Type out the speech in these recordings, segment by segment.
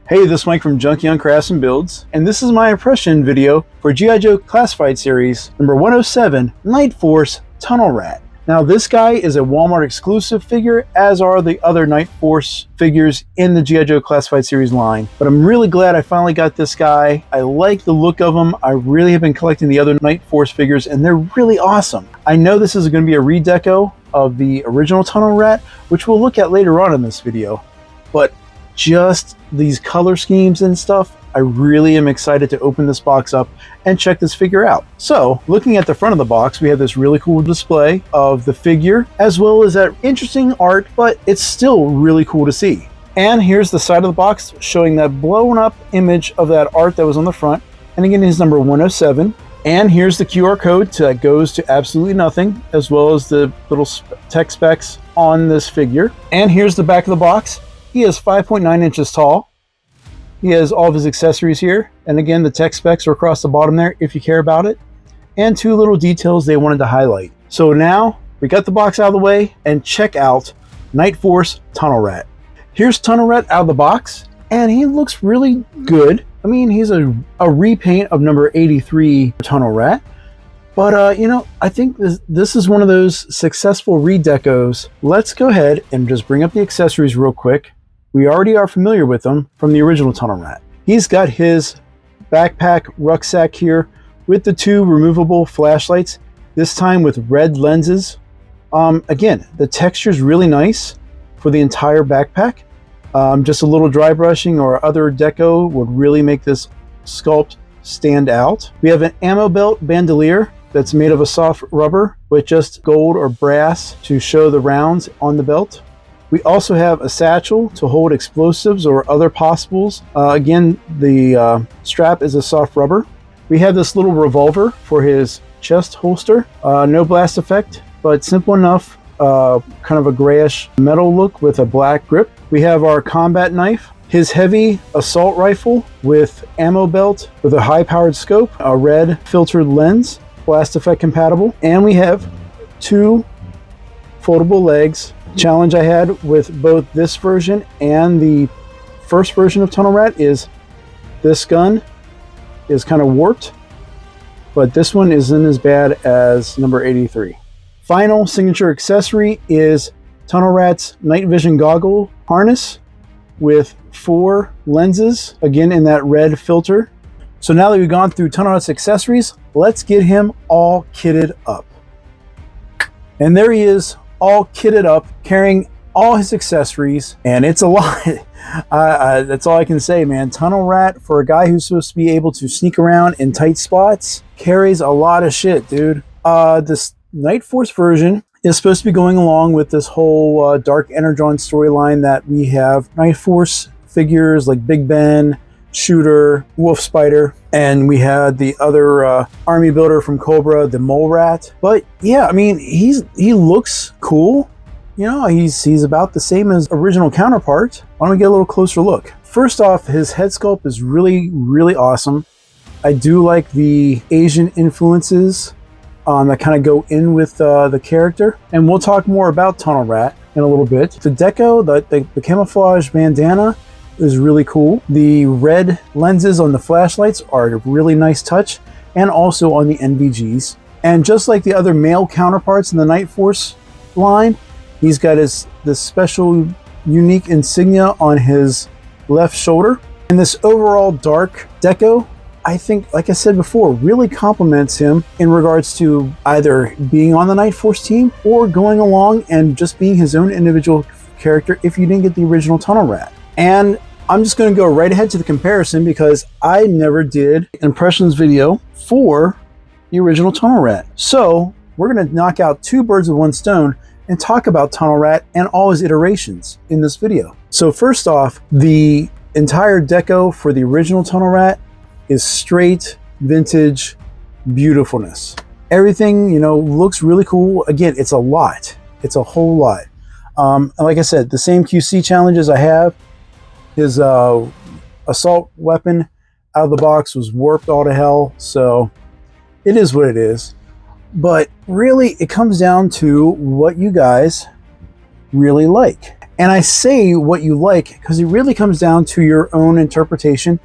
Hey, this is Mike from Junkie on Crafts and Builds, and this is my impression video for G.I. Joe Classified Series number 107, NightForce Tunnel Rat. Now this guy is a Walmart exclusive figure, as are the other NightForce figures in the G.I. Joe Classified Series line. But I'm really glad I finally got this guy. I like the look of him. I really have been collecting the other NightForce figures, and they're really awesome. I know this is going to be a redeco of the original Tunnel Rat, which we'll look at later on in this video. But just these color schemes and stuff, I really am excited to open this box up and check this figure out. So looking at the front of the box, we have this really cool display of the figure, as well as that interesting art, but it's still really cool to see. And here's the side of the box showing that blown up image of that art that was on the front. And again, it's number 107. And here's the QR code that goes to absolutely nothing, as well as the little tech specs on this figure. And here's the back of the box. He is 5.9 inches tall. He has all of his accessories here. And again, the tech specs are across the bottom there if you care about it. And two little details they wanted to highlight. So now we got the box out of the way, and check out NightForce Tunnel Rat. Here's Tunnel Rat out of the box, and he looks really good. I mean, he's a repaint of number 83 Tunnel Rat. But, you know, I think this is one of those successful redecos. Let's go ahead and just bring up the accessories real quick. We already are familiar with them from the original Tunnel Rat. He's got his backpack rucksack here with the two removable flashlights, this time with red lenses. Again, the texture is really nice for the entire backpack. Just a little dry brushing or other deco would really make this sculpt stand out. We have an ammo belt bandolier that's made of a soft rubber with just gold or brass to show the rounds on the belt. We also have a satchel to hold explosives or other possibles. Again, the strap is a soft rubber. We have this little revolver for his chest holster. No blast effect, but simple enough. Kind of a grayish metal look with a black grip. We have our combat knife, his heavy assault rifle with ammo belt with a high-powered scope, a red filtered lens, blast effect compatible, and we have two foldable legs. Challenge I had with both this version and the first version of Tunnel Rat is this gun is kind of warped, but this one isn't as bad as number 83. Final signature accessory is Tunnel Rat's night vision goggle harness with 4 lenses, again in that red filter. So now that we've gone through Tunnel Rat's accessories, let's get him all kitted up. And there he is, all kitted up, carrying all his accessories, and it's a lot. That's all I can say, man. Tunnel Rat, for a guy who's supposed to be able to sneak around in tight spots, carries a lot of shit, dude. This NightForce version is supposed to be going along with this whole Dark Energon storyline that we have NightForce figures like Big Ben, Shooter, Wolf Spider, and we had the other army builder from Cobra, the Mole Rat. But yeah, I mean, he looks cool. You know, he's about the same as original counterpart. Why don't we get a little closer look? First off, his head sculpt is really, really awesome. I do like the Asian influences that kind of go in with the character. And we'll talk more about Tunnel Rat in a little bit. The deco, the camouflage bandana is really cool. The red lenses on the flashlights are a really nice touch, and also on the NVGs. And just like the other male counterparts in the NightForce line, he's got this special unique insignia on his left shoulder. And this overall dark deco, I think, like I said before, really complements him in regards to either being on the NightForce team or going along and just being his own individual character if you didn't get the original Tunnel Rat. And I'm just going to go right ahead to the comparison because I never did impressions video for the original Tunnel Rat. So we're going to knock out 2 birds with 1 stone and talk about Tunnel Rat and all his iterations in this video. So first off, the entire deco for the original Tunnel Rat is straight vintage beautifulness. Everything, you know, looks really cool. Again, it's a lot. It's a whole lot. And like I said, the same QC challenges I have. His assault weapon out of the box was warped all to hell, so it is what it is. But really, it comes down to what you guys really like. And I say what you like because it really comes down to your own interpretation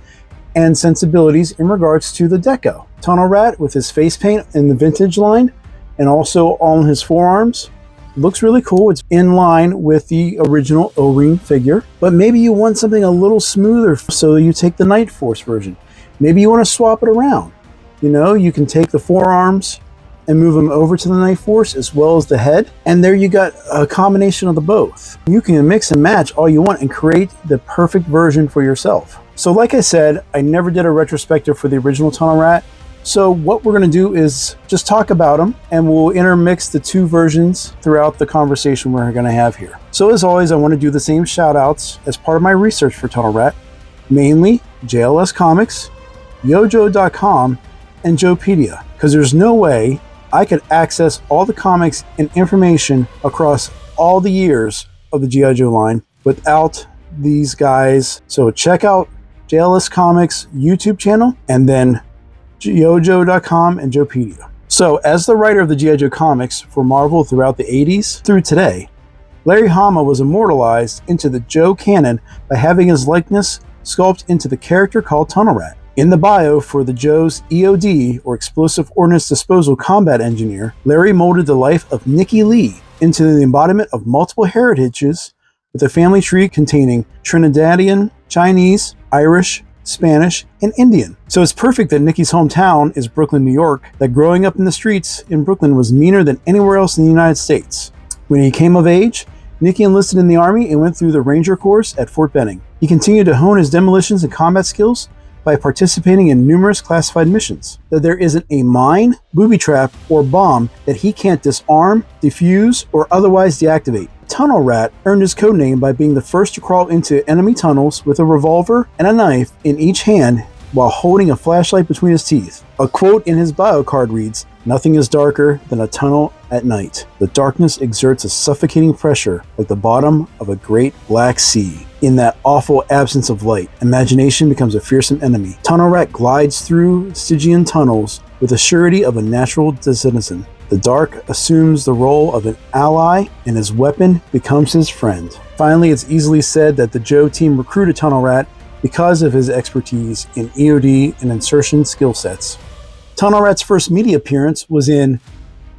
and sensibilities in regards to the deco. Tunnel Rat with his face paint in the vintage line and also on his forearms looks really cool. It's in line with the original O-Ring figure, but maybe you want something a little smoother, so you take the NightForce version. Maybe you want to swap it around. You know, you can take the forearms and move them over to the NightForce as well as the head, and there you got a combination of the both. You can mix and match all you want and create the perfect version for yourself. So like I said, I never did a retrospective for the original Tunnel Rat. So what we're going to do is just talk about them, and we'll intermix the two versions throughout the conversation we're going to have here. So as always, I want to do the same shout outs as part of my research for Tunnel Rat, mainly JLS Comics, Yojo.com, and Joepedia, because there's no way I could access all the comics and information across all the years of the G.I. Joe line without these guys. So check out JLS Comics YouTube channel and then Yojo.com and Joepedia. So as the writer of the G.I. Joe comics for Marvel throughout the 80s through today, Larry Hama was immortalized into the Joe canon by having his likeness sculpted into the character called Tunnel Rat. In the bio for the Joe's EOD, or Explosive Ordnance Disposal Combat Engineer, Larry molded the life of Nicky Lee into the embodiment of multiple heritages with a family tree containing Trinidadian, Chinese, Irish, Spanish, and Indian. So it's perfect that Nicky's hometown is Brooklyn, New York, that growing up in the streets in Brooklyn was meaner than anywhere else in the United States. When he came of age, Nicky enlisted in the Army and went through the Ranger course at Fort Benning. He continued to hone his demolitions and combat skills by participating in numerous classified missions. That there isn't a mine, booby trap, or bomb that he can't disarm, defuse, or otherwise deactivate. Tunnel Rat earned his codename by being the first to crawl into enemy tunnels with a revolver and a knife in each hand while holding a flashlight between his teeth. A quote in his bio card reads, "Nothing is darker than a tunnel at night. The darkness exerts a suffocating pressure like the bottom of a great black sea. In that awful absence of light, imagination becomes a fearsome enemy. Tunnel Rat glides through Stygian tunnels with the surety of a natural citizen. The dark assumes the role of an ally, and his weapon becomes his friend." Finally, it's easily said that the Joe team recruited Tunnel Rat because of his expertise in EOD and insertion skill sets. Tunnel Rat's first media appearance was in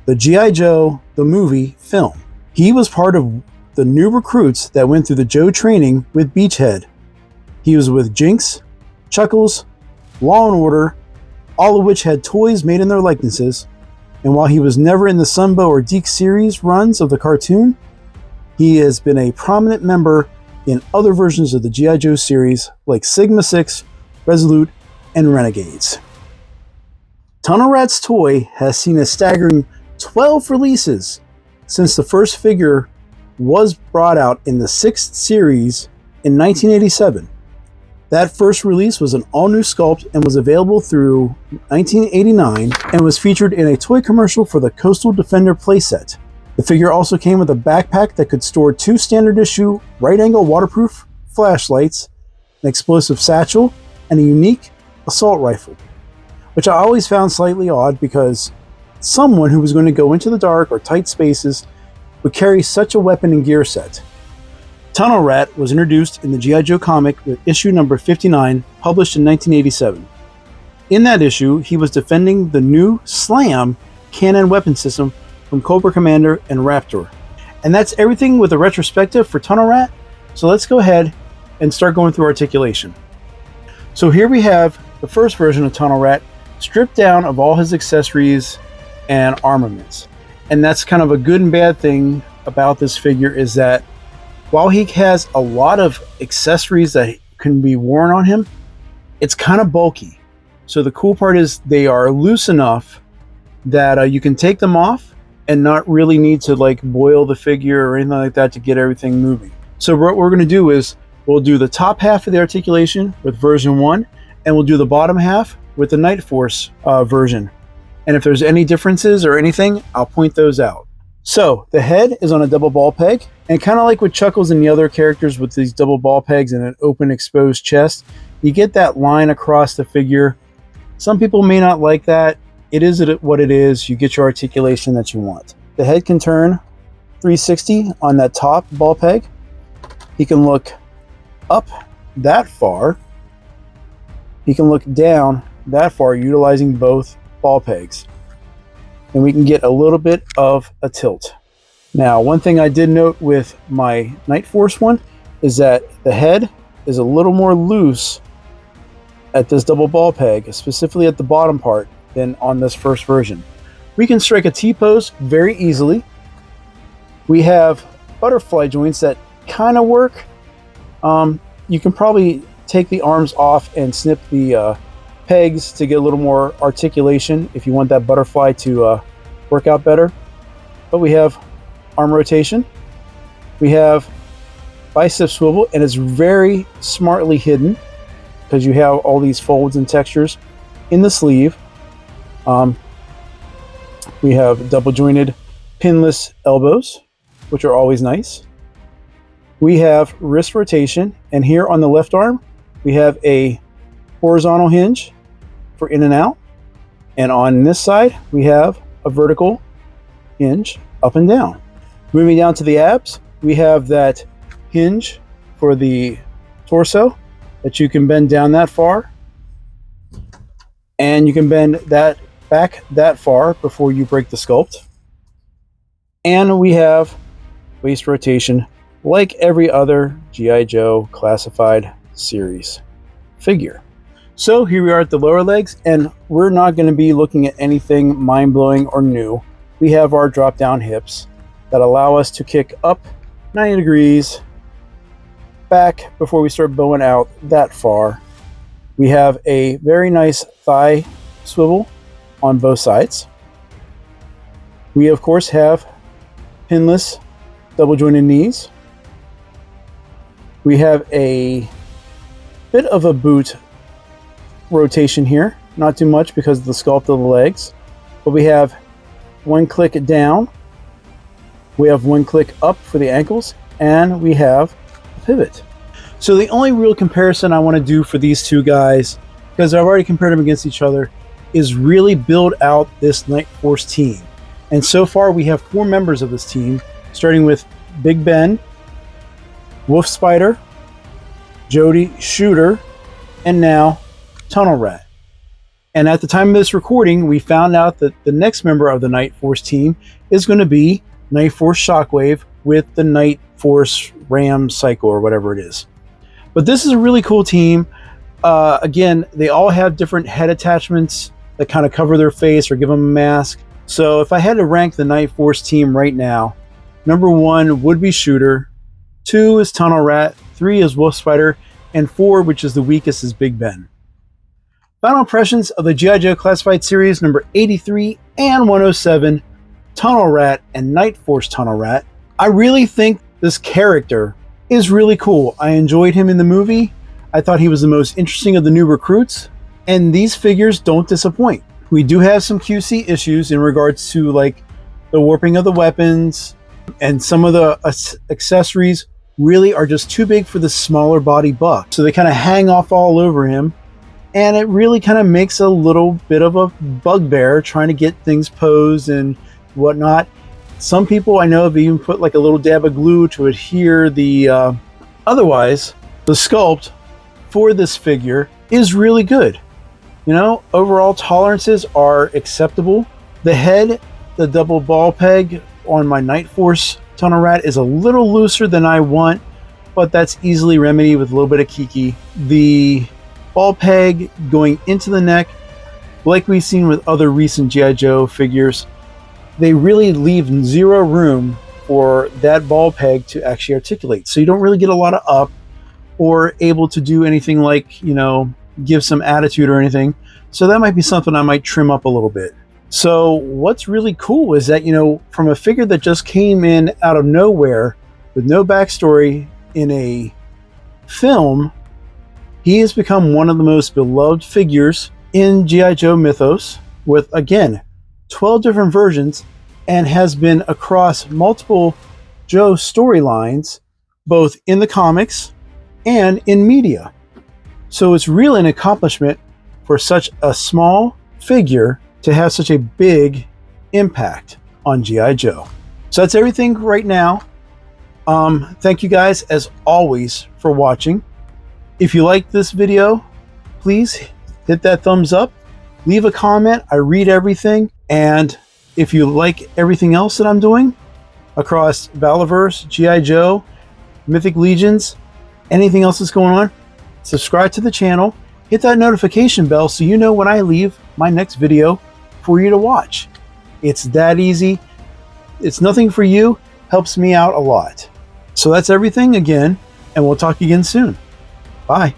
the G.I. Joe, the movie, film. He was part of the new recruits that went through the Joe training with Beachhead. He was with Jinx, Chuckles, Law & Order, all of which had toys made in their likenesses. And while he was never in the Sunbow or Deke series runs of the cartoon, he has been a prominent member in other versions of the G.I. Joe series like Sigma 6, Resolute, and Renegades. Tunnel Rat's toy has seen a staggering 12 releases since the first figure was brought out in the 6th series in 1987. That first release was an all-new sculpt and was available through 1989 and was featured in a toy commercial for the Coastal Defender playset. The figure also came with a backpack that could store 2 standard issue right-angle waterproof flashlights, an explosive satchel, and a unique assault rifle, which I always found slightly odd because someone who was going to go into the dark or tight spaces would carry such a weapon and gear set. Tunnel Rat was introduced in the G.I. Joe comic with issue number 59, published in 1987. In that issue, he was defending the new SLAM cannon weapon system from Cobra Commander and Raptor. And that's everything with the retrospective for Tunnel Rat. So let's go ahead and start going through articulation. So here we have the first version of Tunnel Rat, stripped down of all his accessories and armaments. And that's kind of a good and bad thing about this figure, is that while he has a lot of accessories that can be worn on him, it's kind of bulky. So the cool part is they are loose enough that you can take them off and not really need to like boil the figure or anything like that to get everything moving. So what we're going to do is we'll do the top half of the articulation with version 1, and we'll do the bottom half with the NightForce version. And if there's any differences or anything, I'll point those out. So the head is on a double ball peg, and kind of like with Chuckles and the other characters with these double ball pegs and an open exposed chest, you get that line across the figure. Some people may not like that. It is what it is. You get your articulation that you want. The head can turn 360 on that top ball peg, He can look up that far. He can look down that far, utilizing both ball pegs. And we can get a little bit of a tilt. Now, one thing I did note with my NightForce one is that the head is a little more loose at this double ball peg, specifically at the bottom part, than on this first version. We can strike a T-pose very easily. We have butterfly joints that kind of work. You can probably take the arms off and snip the pegs to get a little more articulation if you want that butterfly to work out better. But we have arm rotation. We have bicep swivel, and it's very smartly hidden because you have all these folds and textures in the sleeve. We have double jointed pinless elbows, which are always nice. We have wrist rotation, and here on the left arm, we have a horizontal hinge for in and out. And on this side, we have a vertical hinge up and down. Moving down to the abs, we have that hinge for the torso that you can bend down that far. And you can bend that back that far before you break the sculpt. And we have waist rotation like every other G.I. Joe classified series figure. So here we are at the lower legs, and we're not going to be looking at anything mind-blowing or new. We have our drop-down hips that allow us to kick up 90 degrees back before we start bowing out that far. We have a very nice thigh swivel on both sides. We of course have pinless double jointed knees. We have a bit of a boot rotation here, not too much because of the sculpt of the legs, but we have one click down, we have one click up for the ankles, and we have a pivot. So the only real comparison I want to do for these two guys, because I've already compared them against each other, is really build out this NightForce team. And so far we have 4 members of this team, starting with Big Ben, Wolf Spider, Jody Shooter, and now Tunnel Rat. And at the time of this recording, we found out that the next member of the NightForce team is going to be NightForce Shockwave with the NightForce Ram Psycho or whatever it is. But this is a really cool team. Again, they all have different head attachments that kind of cover their face or give them a mask. So if I had to rank the NightForce team right now, number 1 would be Shooter, 2 is Tunnel Rat, 3 is Wolf Spider, and 4, which is the weakest, is Big Ben. Final impressions of the G.I. Joe Classified Series number 83 and 107, Tunnel Rat and NightForce Tunnel Rat. I really think this character is really cool. I enjoyed him in the movie. I thought he was the most interesting of the new recruits, and these figures don't disappoint. We do have some QC issues in regards to like the warping of the weapons, and some of the accessories really are just too big for the smaller body buck. So they kind of hang off all over him, and it really kind of makes a little bit of a bugbear trying to get things posed and whatnot. Some people I know have even put like a little dab of glue to adhere the otherwise the sculpt for this figure is really good. You know, overall tolerances are acceptable. The head, the double ball peg on my NightForce Tunnel Rat is a little looser than I want, but that's easily remedied with a little bit of kiki. The ball peg going into the neck, like we've seen with other recent G.I. Joe figures, they really leave zero room for that ball peg to actually articulate. So you don't really get a lot of up or able to do anything like, you know, give some attitude or anything. So that might be something I might trim up a little bit. So what's really cool is that, you know, from a figure that just came in out of nowhere with no backstory in a film, he has become one of the most beloved figures in G.I. Joe mythos with, again, 12 different versions, and has been across multiple Joe storylines, both in the comics and in media. So it's really an accomplishment for such a small figure to have such a big impact on G.I. Joe. So that's everything right now. Thank you guys, as always, for watching. If you like this video, please hit that thumbs up. Leave a comment. I read everything. And if you like everything else that I'm doing across Valaverse, G.I. Joe, Mythic Legions, anything else that's going on, subscribe to the channel. Hit that notification bell so you know when I leave my next video for you to watch. It's that easy. It's nothing for you. Helps me out a lot. So that's everything again, and we'll talk again soon. Bye.